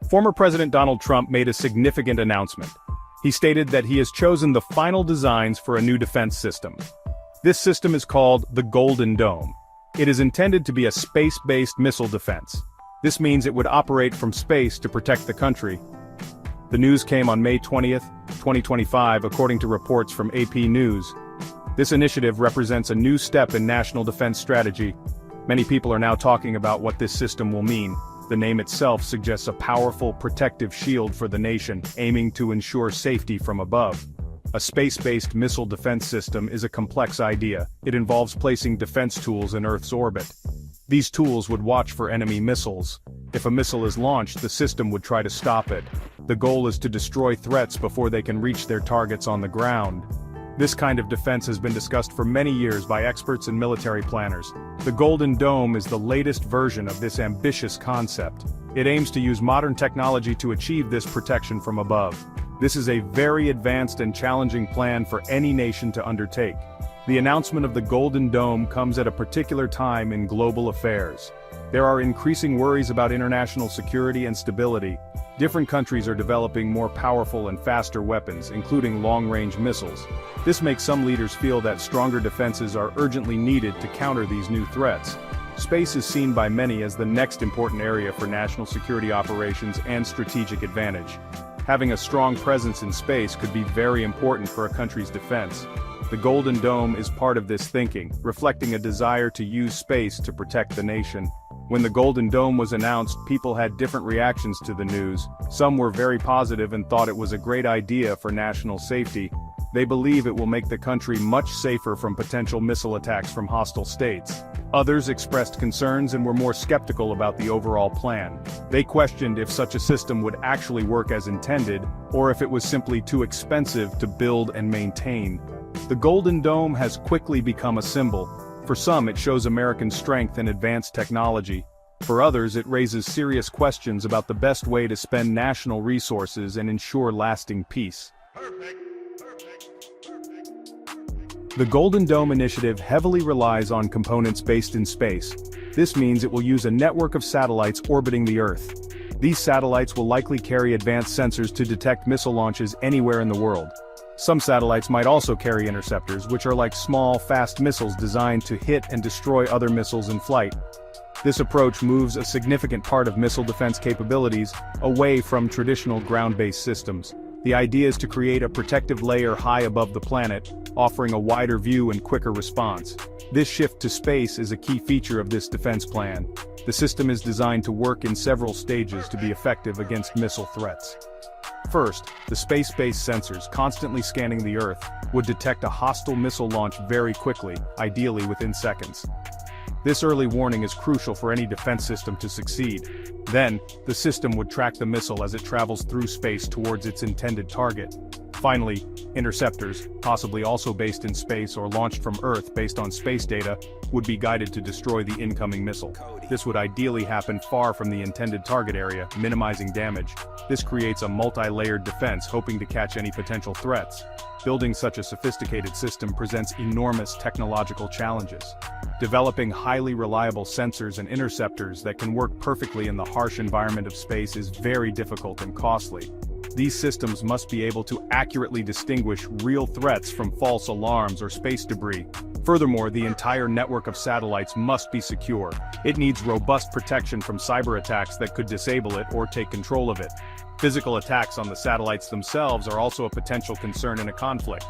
Former President Donald Trump made a significant announcement. He stated that he has chosen the final designs for a new defense system. This system is called the Golden Dome. It is intended to be a space-based missile defense. This means it would operate from space to protect the country. The news came on May 20th, 2025, according to reports from AP News. This initiative represents a new step in national defense strategy. Many people are now talking about what this system will mean. The name itself suggests a powerful protective shield for the nation, aiming to ensure safety from above. A space-based missile defense system is a complex idea. It involves placing defense tools in Earth's orbit. These tools would watch for enemy missiles. If a missile is launched, the system would try to stop it. The goal is to destroy threats before they can reach their targets on the ground. This kind of defense has been discussed for many years by experts and military planners. The Golden Dome is the latest version of this ambitious concept. It aims to use modern technology to achieve this protection from above. This is a very advanced and challenging plan for any nation to undertake. The announcement of the Golden Dome comes at a particular time in global affairs. There are increasing worries about international security and stability. Different countries are developing more powerful and faster weapons, including long-range missiles. This makes some leaders feel that stronger defenses are urgently needed to counter these new threats. Space is seen by many as the next important area for national security operations and strategic advantage. Having a strong presence in space could be very important for a country's defense. The Golden Dome is part of this thinking, reflecting a desire to use space to protect the nation. When the Golden Dome was announced, people had different reactions to the news. Some were very positive and thought it was a great idea for national safety. They believe it will make the country much safer from potential missile attacks from hostile states. Others expressed concerns and were more skeptical about the overall plan. They questioned if such a system would actually work as intended, or if it was simply too expensive to build and maintain. The Golden Dome has quickly become a symbol. For some, it shows American strength and advanced technology. For others, it raises serious questions about the best way to spend national resources and ensure lasting peace. The Golden Dome initiative heavily relies on components based in space. This means it will use a network of satellites orbiting the Earth. These satellites will likely carry advanced sensors to detect missile launches anywhere in the world. Some satellites might also carry interceptors, which are like small, fast missiles designed to hit and destroy other missiles in flight. This approach moves a significant part of missile defense capabilities away from traditional ground-based systems. The idea is to create a protective layer high above the planet, offering a wider view and quicker response. This shift to space is a key feature of this defense plan. The system is designed to work in several stages to be effective against missile threats. First, the space-based sensors constantly scanning the Earth would detect a hostile missile launch very quickly, ideally within seconds. This early warning is crucial for any defense system to succeed. Then, the system would track the missile as it travels through space towards its intended target. Finally, interceptors, possibly also based in space or launched from Earth based on space data, would be guided to destroy the incoming missile. This would ideally happen far from the intended target area, minimizing damage. This creates a multi-layered defense hoping to catch any potential threats. Building such a sophisticated system presents enormous technological challenges. Developing highly reliable sensors and interceptors that can work perfectly in the harsh environment of space is very difficult and costly. These systems must be able to accurately distinguish real threats from false alarms or space debris. Furthermore, the entire network of satellites must be secure. It needs robust protection from cyber attacks that could disable it or take control of it. Physical attacks on the satellites themselves are also a potential concern in a conflict.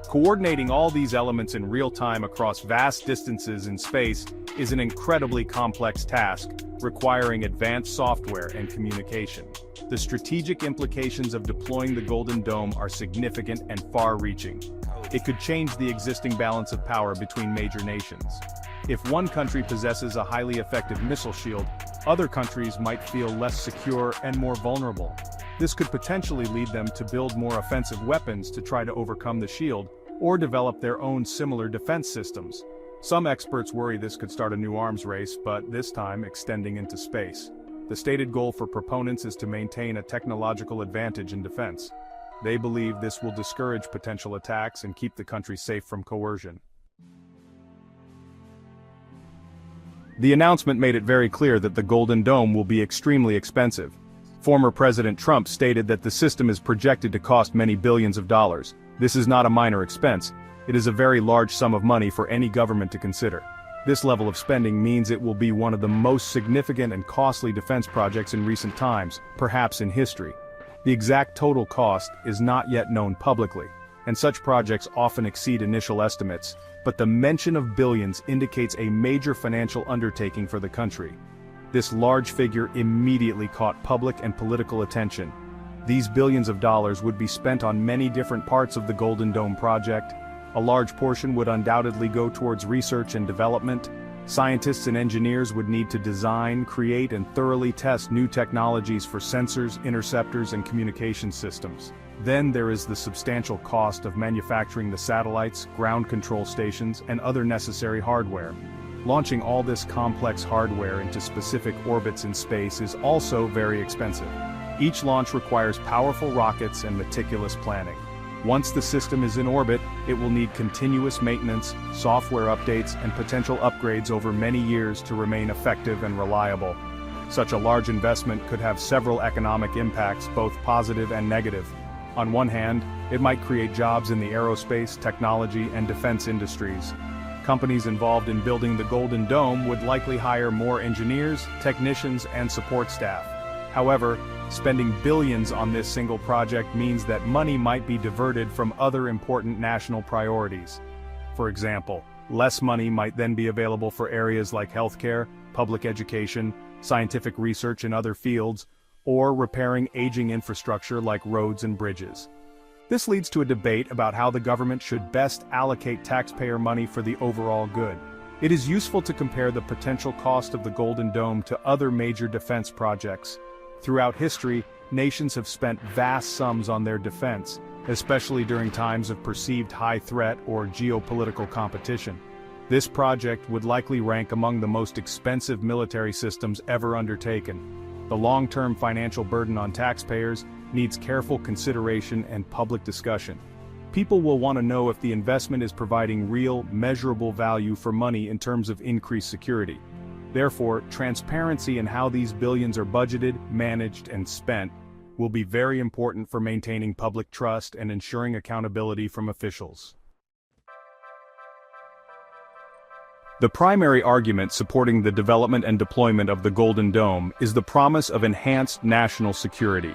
Coordinating all these elements in real time across vast distances in space is an incredibly complex task, requiring advanced software and communication. The strategic implications of deploying the Golden Dome are significant and far-reaching. It could change the existing balance of power between major nations. If one country possesses a highly effective missile shield, other countries might feel less secure and more vulnerable. This could potentially lead them to build more offensive weapons to try to overcome the shield, or develop their own similar defense systems. Some experts worry this could start a new arms race, but this time extending into space. The stated goal for proponents is to maintain a technological advantage in defense. They believe this will discourage potential attacks and keep the country safe from coercion. The announcement made it very clear that the Golden Dome will be extremely expensive. Former President Trump stated that the system is projected to cost many billions of dollars. This is not a minor expense. It is a very large sum of money for any government to consider. This level of spending means it will be one of the most significant and costly defense projects in recent times, perhaps in history. The exact total cost is not yet known publicly, and such projects often exceed initial estimates, but the mention of billions indicates a major financial undertaking for the country. This large figure immediately caught public and political attention. These billions of dollars would be spent on many different parts of the Golden Dome project. A large portion would undoubtedly go towards research and development. Scientists and engineers would need to design, create, and thoroughly test new technologies for sensors, interceptors, and communication systems. Then there is the substantial cost of manufacturing the satellites, ground control stations, and other necessary hardware. Launching all this complex hardware into specific orbits in space is also very expensive. Each launch requires powerful rockets and meticulous planning. Once the system is in orbit, it will need continuous maintenance, software updates, and potential upgrades over many years to remain effective and reliable. Such a large investment could have several economic impacts, both positive and negative. On one hand, it might create jobs in the aerospace, technology, and defense industries. Companies involved in building the Golden Dome would likely hire more engineers, technicians, and support staff. However, spending billions on this single project means that money might be diverted from other important national priorities. For example, less money might then be available for areas like healthcare, public education, scientific research in other fields, or repairing aging infrastructure like roads and bridges. This leads to a debate about how the government should best allocate taxpayer money for the overall good. It is useful to compare the potential cost of the Golden Dome to other major defense projects. Throughout history, nations have spent vast sums on their defense, especially during times of perceived high threat or geopolitical competition. This project would likely rank among the most expensive military systems ever undertaken. The long-term financial burden on taxpayers needs careful consideration and public discussion. People will want to know if the investment is providing real, measurable value for money in terms of increased security. Therefore, transparency in how these billions are budgeted, managed, and spent will be very important for maintaining public trust and ensuring accountability from officials. The primary argument supporting the development and deployment of the Golden Dome is the promise of enhanced national security.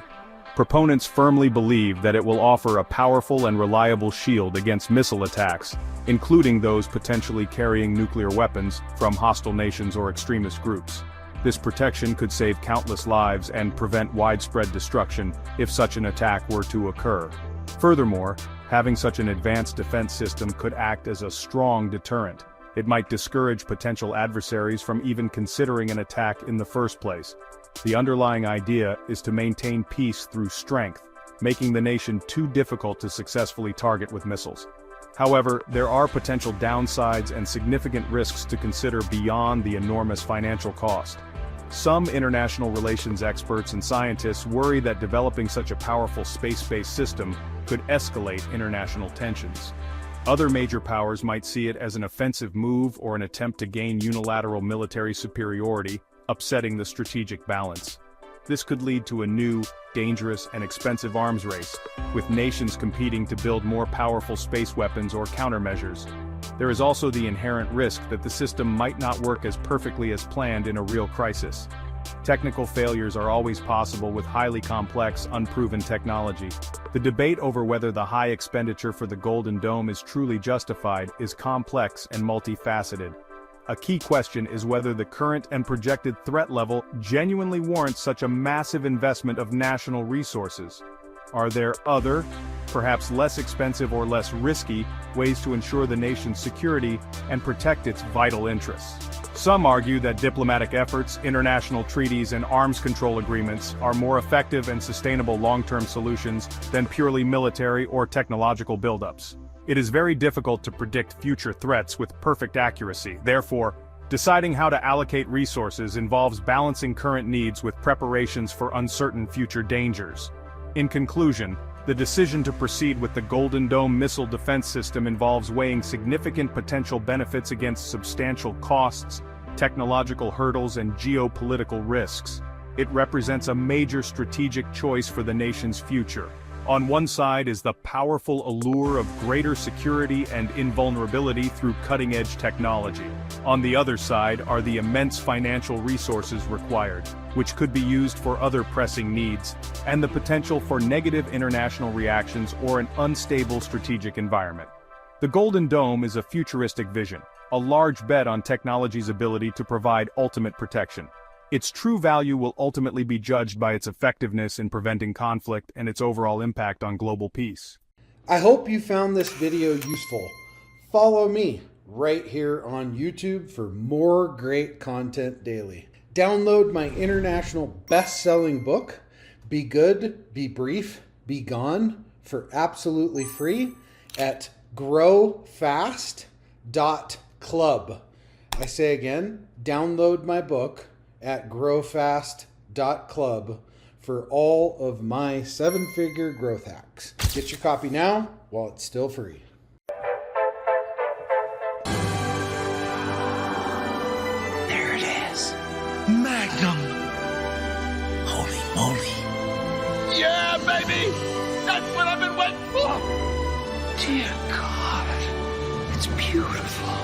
Proponents firmly believe that it will offer a powerful and reliable shield against missile attacks, including those potentially carrying nuclear weapons from hostile nations or extremist groups. This protection could save countless lives and prevent widespread destruction if such an attack were to occur. Furthermore, having such an advanced defense system could act as a strong deterrent. It might discourage potential adversaries from even considering an attack in the first place. The underlying idea is to maintain peace through strength, making the nation too difficult to successfully target with missiles. However, there are potential downsides and significant risks to consider beyond the enormous financial cost. Some international relations experts and scientists worry that developing such a powerful space-based system could escalate international tensions. Other major powers might see it as an offensive move or an attempt to gain unilateral military superiority, upsetting the strategic balance. This could lead to a new, dangerous, and expensive arms race, with nations competing to build more powerful space weapons or countermeasures. There is also the inherent risk that the system might not work as perfectly as planned in a real crisis. Technical failures are always possible with highly complex, unproven technology. The debate over whether the high expenditure for the Golden Dome is truly justified is complex and multifaceted. A key question is whether the current and projected threat level genuinely warrants such a massive investment of national resources. Are there other, perhaps less expensive or less risky, ways to ensure the nation's security and protect its vital interests? Some argue that diplomatic efforts, international treaties, and arms control agreements are more effective and sustainable long-term solutions than purely military or technological buildups. It is very difficult to predict future threats with perfect accuracy. Therefore, deciding how to allocate resources involves balancing current needs with preparations for uncertain future dangers. In conclusion, the decision to proceed with the Golden Dome missile defense system involves weighing significant potential benefits against substantial costs, technological hurdles, and geopolitical risks. It represents a major strategic choice for the nation's future. On one side is the powerful allure of greater security and invulnerability through cutting-edge technology. On the other side are the immense financial resources required, which could be used for other pressing needs, and the potential for negative international reactions or an unstable strategic environment. The Golden Dome is a futuristic vision, a large bet on technology's ability to provide ultimate protection. Its true value will ultimately be judged by its effectiveness in preventing conflict and its overall impact on global peace. I hope you found this video useful. Follow me right here on YouTube for more great content daily. Download my international best-selling book, Be Good, Be Brief, Be Gone, for absolutely free at growfast.club. I say again, download my book at growfast.club for all of my 7-figure growth hacks. Get your copy now while it's still free. There it is. Magnum. Holy moly. Yeah, baby! That's what I've been waiting for! Dear God. It's beautiful.